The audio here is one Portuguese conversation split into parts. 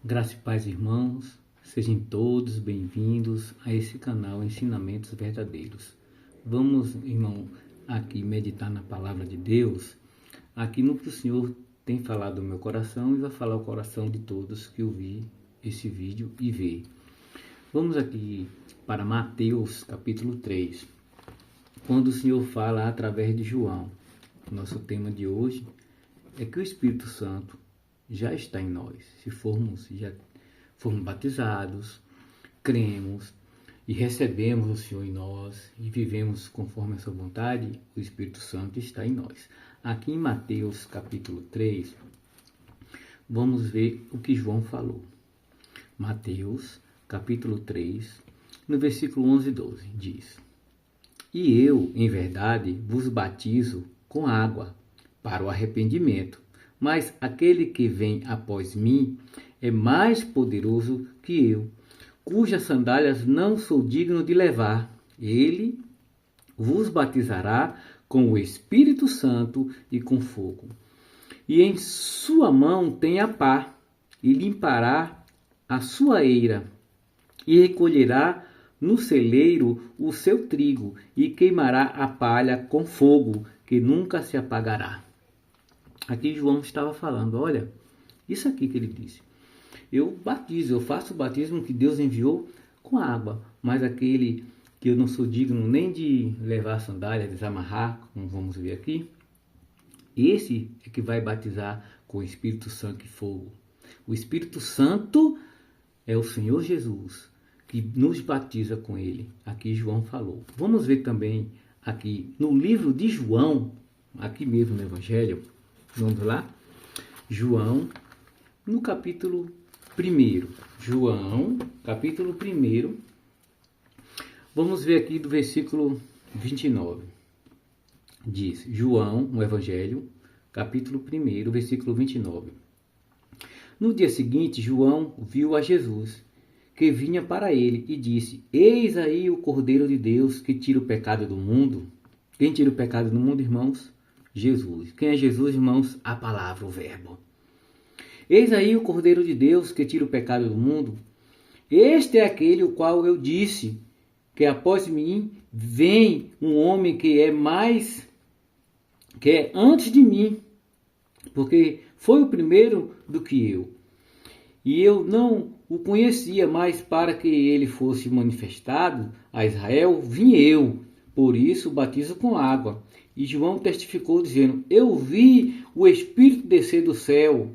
Graça e paz, irmãos, sejam todos bem-vindos a esse canal Ensinamentos Verdadeiros. Vamos, irmão, aqui meditar na palavra de Deus, aqui no que o Senhor tem falado no meu coração e vai falar o coração de todos que ouvir esse vídeo e ver. Vamos aqui para Mateus capítulo 3, quando o Senhor fala através de João. Nosso tema de hoje é que o Espírito Santo já está em nós. Se já formos batizados, cremos e recebemos o Senhor em nós e vivemos conforme a sua vontade, o Espírito Santo está em nós. Aqui em Mateus capítulo 3, vamos ver o que João falou. Mateus capítulo 3, no versículo 11 e 12, diz: E eu, em verdade, vos batizo com água para o arrependimento, mas aquele que vem após mim é mais poderoso que eu, cujas sandálias não sou digno de levar. Ele vos batizará com o Espírito Santo e com fogo. E em sua mão tem a pá, e limpará a sua eira, e recolherá no celeiro o seu trigo, e queimará a palha com fogo, que nunca se apagará. Aqui João estava falando, olha, isso aqui que ele disse. Eu faço o batismo que Deus enviou com água, mas aquele que eu não sou digno nem de levar a sandália, desamarrar, como vamos ver aqui, esse é que vai batizar com o Espírito Santo e fogo. O Espírito Santo é o Senhor Jesus, que nos batiza com ele. Aqui João falou. Vamos ver também aqui no livro de João, aqui mesmo no Evangelho. Vamos lá? João, no capítulo 1. João, capítulo 1. Vamos ver aqui do versículo 29. Diz, João, no Evangelho, capítulo 1, versículo 29. No dia seguinte, João viu a Jesus, que vinha para ele, e disse: Eis aí o Cordeiro de Deus, que tira o pecado do mundo. Quem tira o pecado do mundo, irmãos? Jesus. Quem é Jesus, irmãos? A palavra, o verbo. Eis aí o Cordeiro de Deus, que tira o pecado do mundo. Este é aquele o qual eu disse, que após mim vem um homem que é antes de mim, porque foi o primeiro do que eu. E eu não o conhecia, mas para que ele fosse manifestado a Israel, vim eu. Por isso batizo com água. E João testificou dizendo: Eu vi o Espírito descer do céu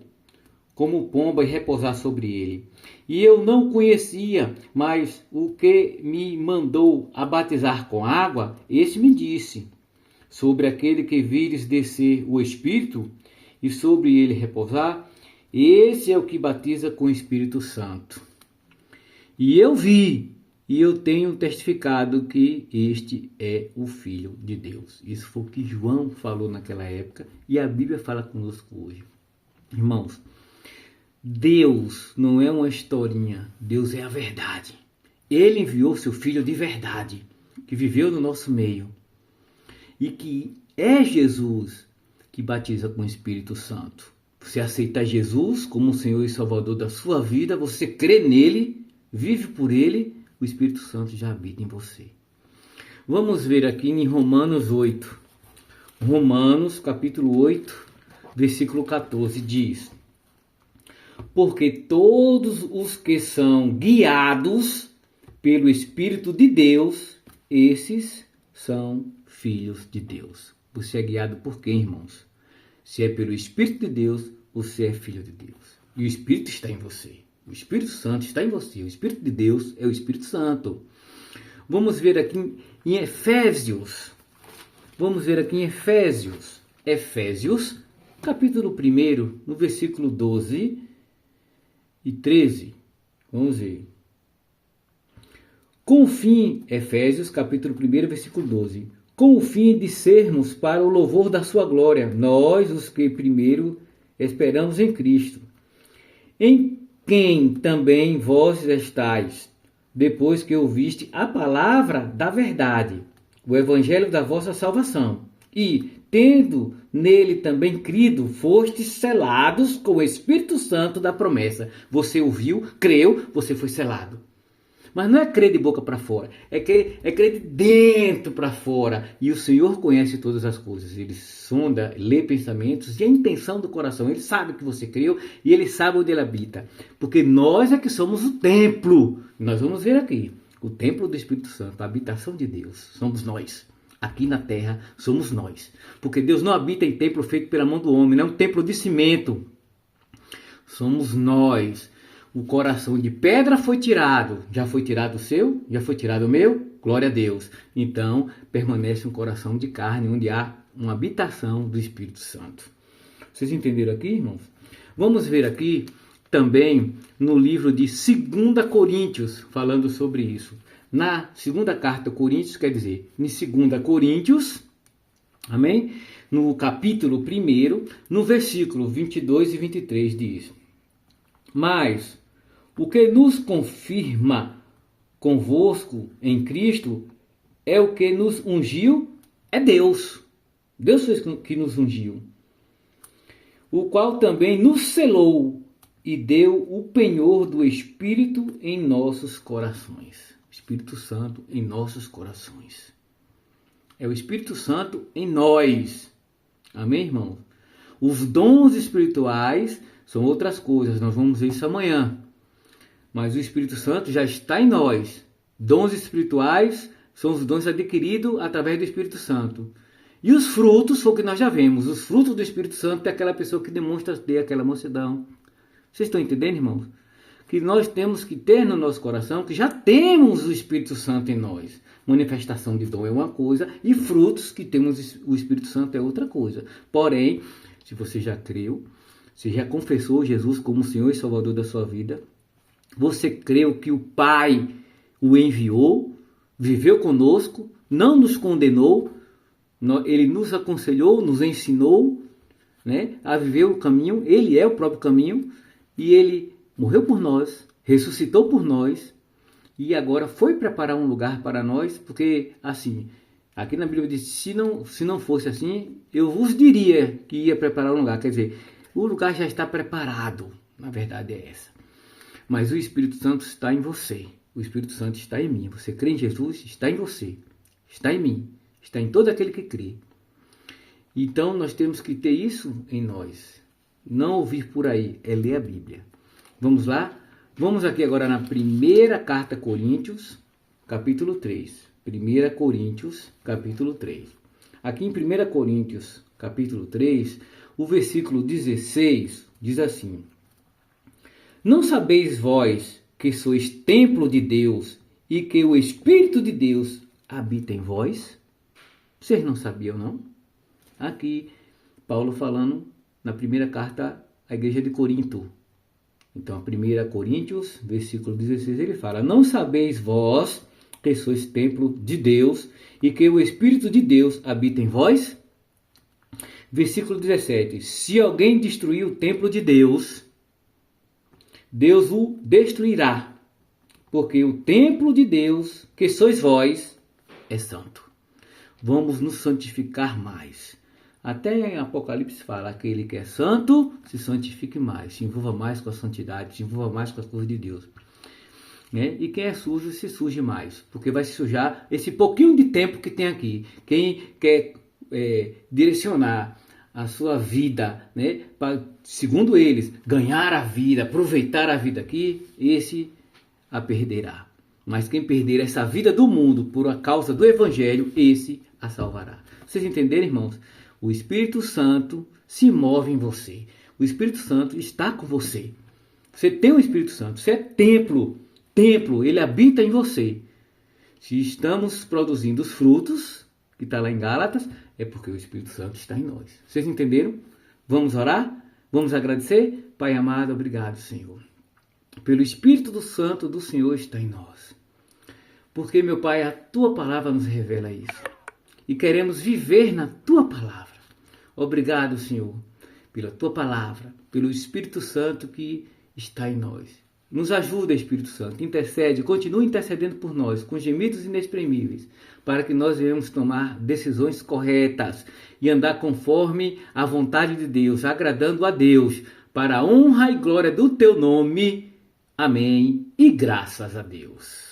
como pomba e repousar sobre ele. E eu não o conhecia, mas o que me mandou a batizar com água, esse me disse: Sobre aquele que vires descer o Espírito e sobre ele repousar, esse é o que batiza com o Espírito Santo. E eu vi, e eu tenho testificado que este é o Filho de Deus. Isso foi o que João falou naquela época e a Bíblia fala conosco hoje. Irmãos, Deus não é uma historinha, Deus é a verdade. Ele enviou seu Filho de verdade, que viveu no nosso meio. E que é Jesus que batiza com o Espírito Santo. Você aceita Jesus como o Senhor e Salvador da sua vida, você crê nele, vive por ele, o Espírito Santo já habita em você. Vamos ver aqui em Romanos 8. Romanos capítulo 8, versículo 14 diz: Porque todos os que são guiados pelo Espírito de Deus, esses são filhos de Deus. Você é guiado por quem, irmãos? Se é pelo Espírito de Deus, você é filho de Deus. E o Espírito está em você. O Espírito Santo está em você. O Espírito de Deus é o Espírito Santo. Vamos ver aqui em Efésios. Vamos ver aqui em Efésios. Efésios, capítulo 1, no versículo 12 e 13. Vamos ver. Com o fim, Efésios, capítulo 1, versículo 12. Com o fim de sermos para o louvor da sua glória, nós, os que primeiro esperamos em Cristo, em quem também vós estáis, depois que ouviste a palavra da verdade, o evangelho da vossa salvação, e, tendo nele também crido, fostes selados com o Espírito Santo da promessa. Você ouviu, creu, você foi selado. Mas não é crer de boca para fora, é crer de dentro para fora. E o Senhor conhece todas as coisas. Ele sonda, lê pensamentos e a intenção do coração. Ele sabe que você creu e ele sabe onde ele habita. Porque nós é que somos o templo. Nós vamos ver aqui. O templo do Espírito Santo, a habitação de Deus. Somos nós. Aqui na terra somos nós. Porque Deus não habita em templo feito pela mão do homem. Não é um templo de cimento. Somos nós. O coração de pedra foi tirado. Já foi tirado o seu? Já foi tirado o meu? Glória a Deus. Então, permanece um coração de carne, onde há uma habitação do Espírito Santo. Vocês entenderam aqui, irmãos? Vamos ver aqui também no livro de 2 Coríntios, falando sobre isso. Na segunda carta a Coríntios, quer dizer, em 2 Coríntios, amém? No capítulo 1, no versículo 22 e 23 diz: mas o que nos confirma convosco em Cristo é o que nos ungiu, é Deus. Deus foi que nos ungiu, o qual também nos selou e deu o penhor do Espírito em nossos corações. Espírito Santo em nossos corações. É o Espírito Santo em nós. Amém, irmão? Os dons espirituais são outras coisas, nós vamos ver isso amanhã. Mas o Espírito Santo já está em nós. Dons espirituais são os dons adquiridos através do Espírito Santo. E os frutos foi o que nós já vemos. Os frutos do Espírito Santo é aquela pessoa que demonstra ter aquela mansidão. Vocês estão entendendo, irmãos? Que nós temos que ter no nosso coração que já temos o Espírito Santo em nós. Manifestação de dom é uma coisa e frutos que temos o Espírito Santo é outra coisa. Porém, se você já creu, você já confessou Jesus como Senhor e Salvador da sua vida, você creu que o Pai o enviou, viveu conosco, não nos condenou, ele nos aconselhou, nos ensinou, né, a viver o caminho. Ele é o próprio caminho e ele morreu por nós, ressuscitou por nós e agora foi preparar um lugar para nós, porque assim, aqui na Bíblia diz, se não fosse assim, eu vos diria que ia preparar um lugar. Quer dizer, o lugar já está preparado, na verdade é essa. Mas o Espírito Santo está em você. O Espírito Santo está em mim. Você crê em Jesus? Está em você. Está em mim. Está em todo aquele que crê. Então nós temos que ter isso em nós. Não ouvir por aí, é ler a Bíblia. Vamos lá? Vamos aqui agora na primeira carta a Coríntios, capítulo 3. 1 Coríntios, capítulo 3. Aqui em 1 Coríntios, capítulo 3, o versículo 16 diz assim: não sabeis vós que sois templo de Deus e que o Espírito de Deus habita em vós? Vocês não sabiam, não? Aqui, Paulo falando na primeira carta à igreja de Corinto. Então, a 1 Coríntios, versículo 16, ele fala: não sabeis vós que sois templo de Deus e que o Espírito de Deus habita em vós? Versículo 17: se alguém destruir o templo de Deus, Deus o destruirá, porque o templo de Deus, que sois vós, é santo. Vamos nos santificar mais. Até em Apocalipse fala, aquele que é santo, se santifique mais, se envolva mais com a santidade, se envolva mais com as coisas de Deus. Né? E quem é sujo, se suje mais, porque vai se sujar esse pouquinho de tempo que tem aqui. Quem quer direcionar a sua vida, né, para, segundo eles, ganhar a vida, aproveitar a vida aqui, esse a perderá. Mas quem perder essa vida do mundo por causa do Evangelho, esse a salvará. Vocês entenderam, irmãos? O Espírito Santo se move em você. O Espírito Santo está com você. Você tem o Espírito Santo, você é templo. Templo, ele habita em você. Se estamos produzindo os frutos, que está lá em Gálatas, é porque o Espírito Santo está em nós. Vocês entenderam? Vamos orar? Vamos agradecer? Pai amado, obrigado, Senhor. Pelo Espírito do Santo do Senhor está em nós. Porque, meu Pai, a Tua palavra nos revela isso. E queremos viver na Tua palavra. Obrigado, Senhor, pela Tua palavra, pelo Espírito Santo que está em nós. Nos ajuda, Espírito Santo, intercede, continua intercedendo por nós, com gemidos inexprimíveis, para que nós venhamos tomar decisões corretas e andar conforme a vontade de Deus, agradando a Deus, para a honra e glória do teu nome. Amém. E graças a Deus.